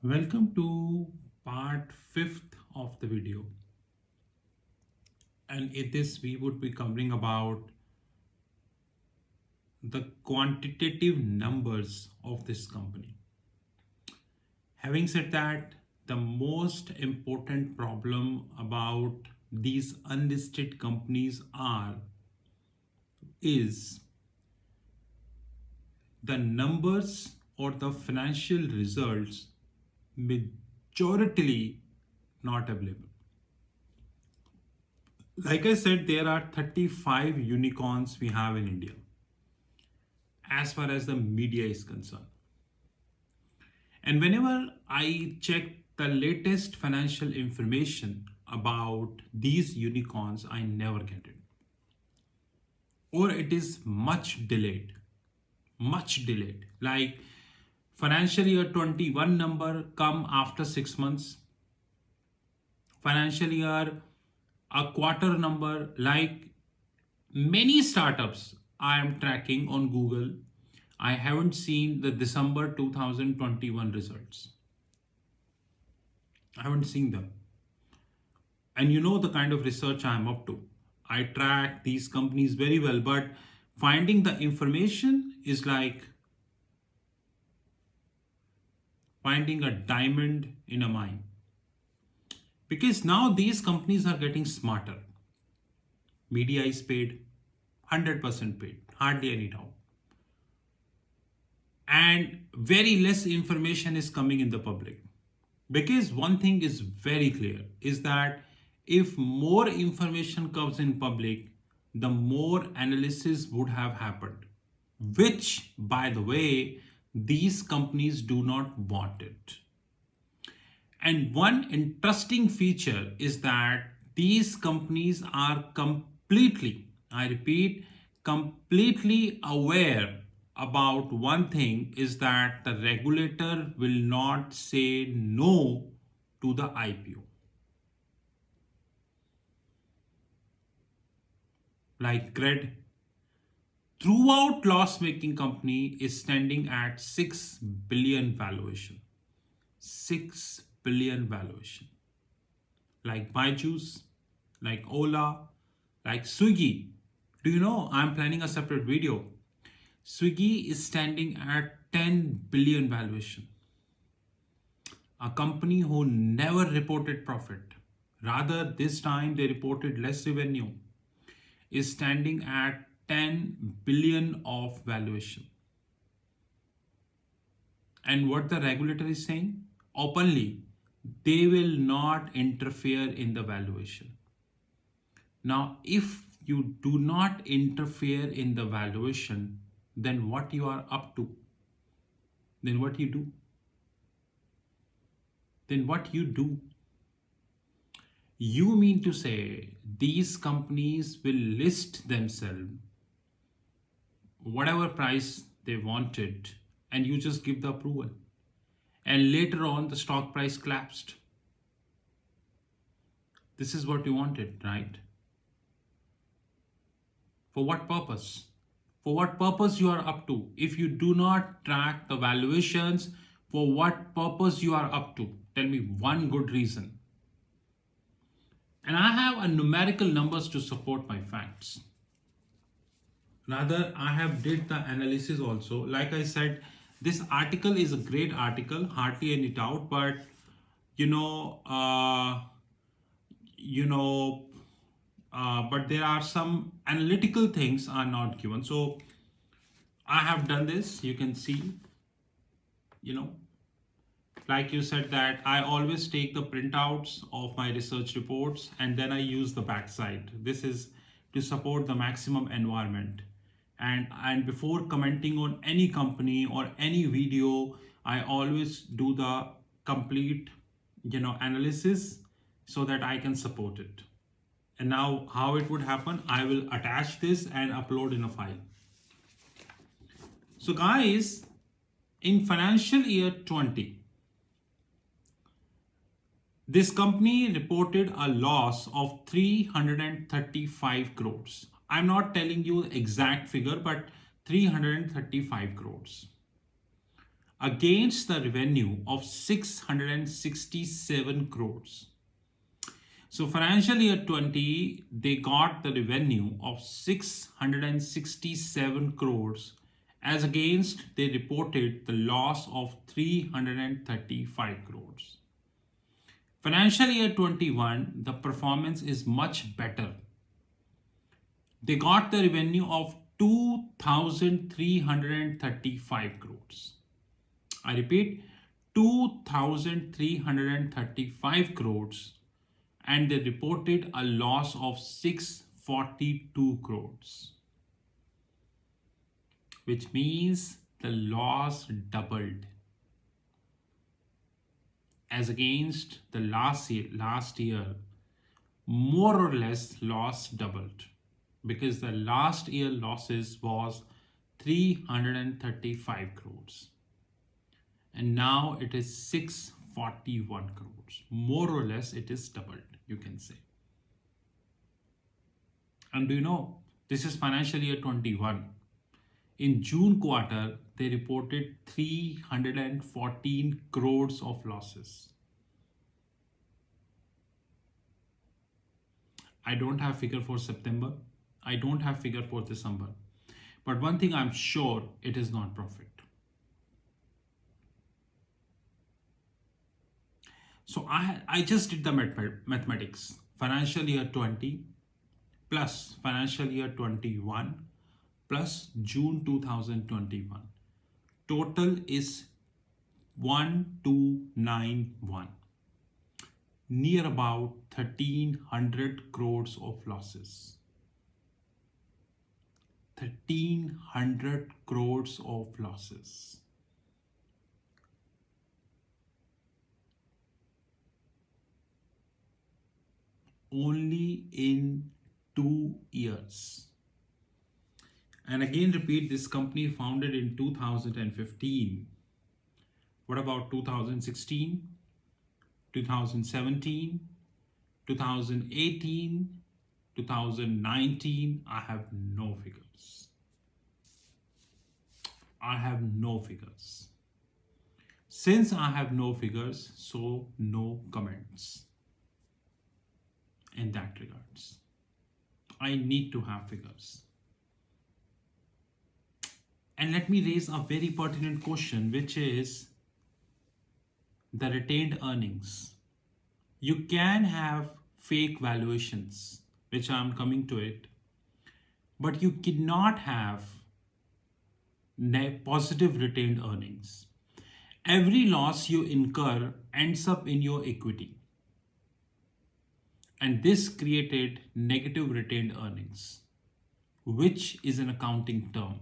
Welcome to part 5th of the video. And in this, we would be covering about the quantitative numbers of this company. Having said that, the most important problem about these unlisted companies is the numbers or the financial results majority not available. Like I said, there are 35 unicorns we have in India as far as the media is concerned. And whenever I check the latest financial information about these unicorns, I never get it. Or it is much delayed. Much delayed. Like financial year 21 number come after 6 months. Financial year a quarter number, like many startups I am tracking on Google, I haven't seen the December 2021 results. I haven't seen them. And you know the kind of research I'm up to. I track these companies very well, but finding the information is like finding a diamond in a mine. Because now these companies are getting smarter. Media is paid, 100% paid, hardly any doubt. And very less information is coming in the public. Because one thing is very clear is that if more information comes in public, the more analysis would have happened, which, by the way, these companies do not want it. And one interesting feature is that these companies are completely, I repeat, completely aware about one thing is that the regulator will not say no to the IPO. Like Grid, throughout loss-making company is standing at 6 billion valuation. 6 billion valuation. Like Byju's, like Ola, like Swiggy. Do you know I'm planning a separate video? Swiggy is standing at 10 billion valuation. A company who never reported profit, rather this time they reported less revenue, is standing at 10 billion of valuation. And what the regulator is saying openly, they will not interfere in the valuation. Now, if you do not interfere in the valuation, then what you are up to? Then what you do? Then what you do? You mean to say these companies will list themselves whatever price they wanted and you just give the approval. And later on the stock price collapsed. This is what you wanted, right? For what purpose? For what purpose you are up to? If you do not track the valuations, for what purpose you are up to? Tell me one good reason. And I have a numerical numbers to support my facts. Rather, I have did the analysis also. Like I said, this article is a great article, hardly any doubt, but you know, uh, you know, but there are some analytical things are not given. So I have done this. You can see, you know, like you said that I always take the printouts of my research reports and then I use the backside. This is to support the maximum environment. And before commenting on any company or any video, I always do the complete, analysis so that I can support it. And now how it would happen, I will attach this and upload in a file. So guys, in financial year 20, this company reported a loss of 335 crores. I'm not telling you the exact figure, but 335 crores. against the revenue of 667 crores. So financial year 20, they got the revenue of 667 crores as against they reported the loss of 335 crores. Financial year 21, the performance is much better. They got the revenue of 2,335 crores. I repeat, 2,335 crores, and they reported a loss of 642 crores, which means the loss doubled as against the last year, more or less loss doubled, because the last year losses was 335 crores and now it is 641 crores. More or less it is doubled, you can say. And do you know, this is financial year 21. In June quarter, they reported 314 crores of losses. I don't have figure for September. I don't have figure for December. But one thing I'm sure, it is not profit. So I just did the mathematics. Financial year 20 plus financial year 21 plus June 2021. Total is 1291. Near about 1300 crores of losses. 1300 crores of losses. Only in 2 years. And again repeat, this company founded in 2015. What about 2016, 2017, 2018, 2019? I have no figures. I have no figures. Since I have no figures, so no comments in that regards. I need to have figures. And let me raise a very pertinent question, which is the retained earnings. You can have fake valuations, which I'm coming to it, but you cannot have positive retained earnings. Every loss you incur ends up in your equity. And this created negative retained earnings, which is an accounting term.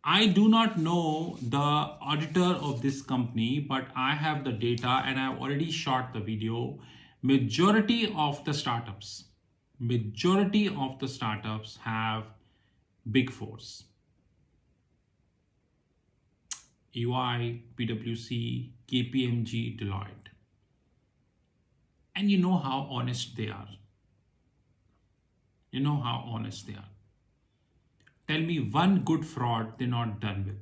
I do not know the auditor of this company, but I have the data and I've already shot the video. Majority of the startups have big fours. EY, PwC, KPMG, Deloitte. And you know how honest they are. You know how honest they are. Tell me one good fraud they're not done with.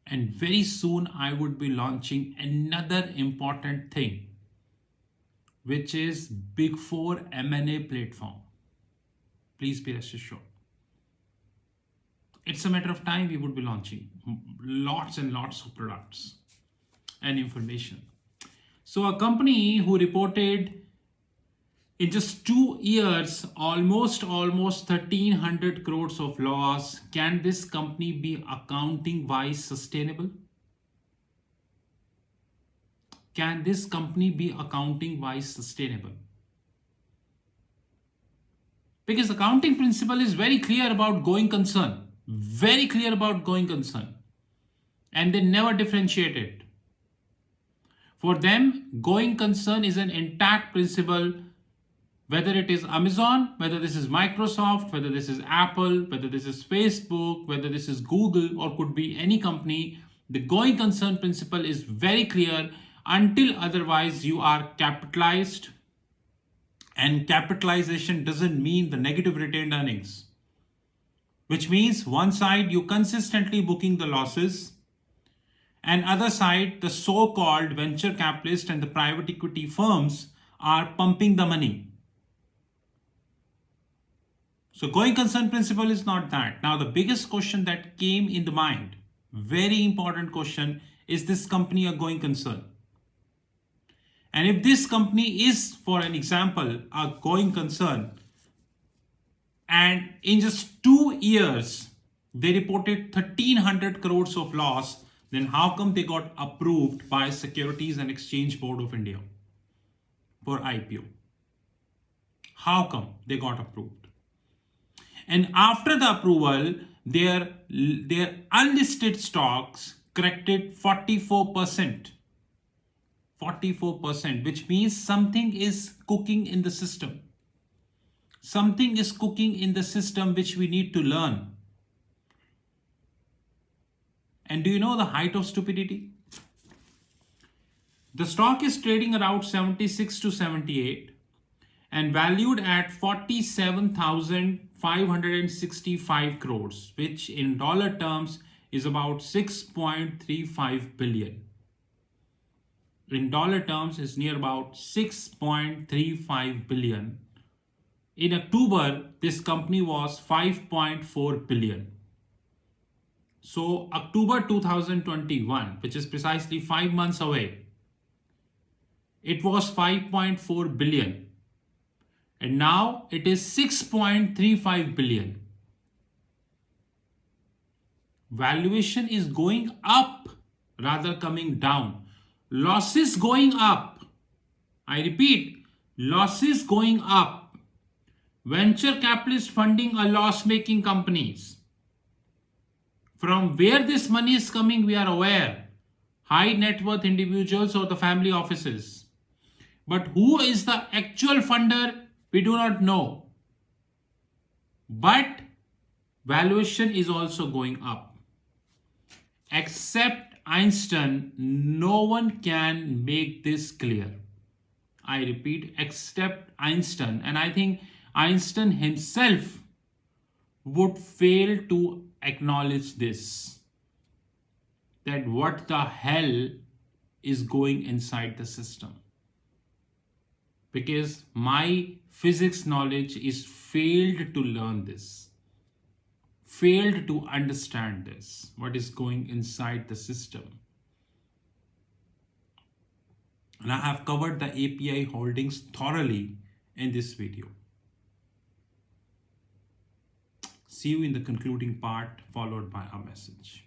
And very soon I would be launching another important thing, which is Big Four M&A platform. Please be rest assured. It's a matter of time we would be launching lots and lots of products and information. So a company who reported in just 2 years almost 1300 crores of loss, can this company be accounting wise sustainable? Can this company be accounting wise sustainable? Because accounting principle is very clear about going concern. Very clear about going concern. And they never differentiate it. For them, going concern is an intact principle, whether it is Amazon, whether this is Microsoft, whether this is Apple, whether this is Facebook, whether this is Google, or could be any company. The going concern principle is very clear until otherwise you are capitalized. And capitalization doesn't mean the negative retained earnings, which means one side you consistently booking the losses And other side, the so-called venture capitalists and the private equity firms are pumping the money. So going concern principle is not that. Now the biggest question that came in the mind, very important question, is this company a going concern? And if this company is, for an example, a going concern, and in just 2 years they reported 1300 crores of loss, then how come they got approved by Securities and Exchange Board of India for IPO? How come they got approved? And after the approval, their unlisted stocks corrected 44%. 44%, which means something is cooking in the system. Something is cooking in the system which we need to learn. And do you know the height of stupidity? The stock is trading around 76 to 78 and valued at 47,565 crores, which in dollar terms is about 6.35 billion. In dollar terms is near about 6.35 billion. In October, this company was 5.4 billion. So October 2021, which is precisely 5 months away, it was 5.4 billion. And now it is 6.35 billion. Valuation is going up rather coming down. Losses going up. I repeat, losses going up. Venture capitalists funding a loss-making companies. From where this money is coming, we are aware. High net worth individuals or the family offices. But who is the actual funder? We do not know. But valuation is also going up. Except Einstein, no one can make this clear. I repeat, except Einstein. And I think Einstein himself would fail to acknowledge this. That what the hell is going inside the system. Because my physics knowledge is failed to learn this. Failed to understand this, what is going inside the system. And I have covered the API holdings thoroughly in this video. See you in the concluding part, followed by a message.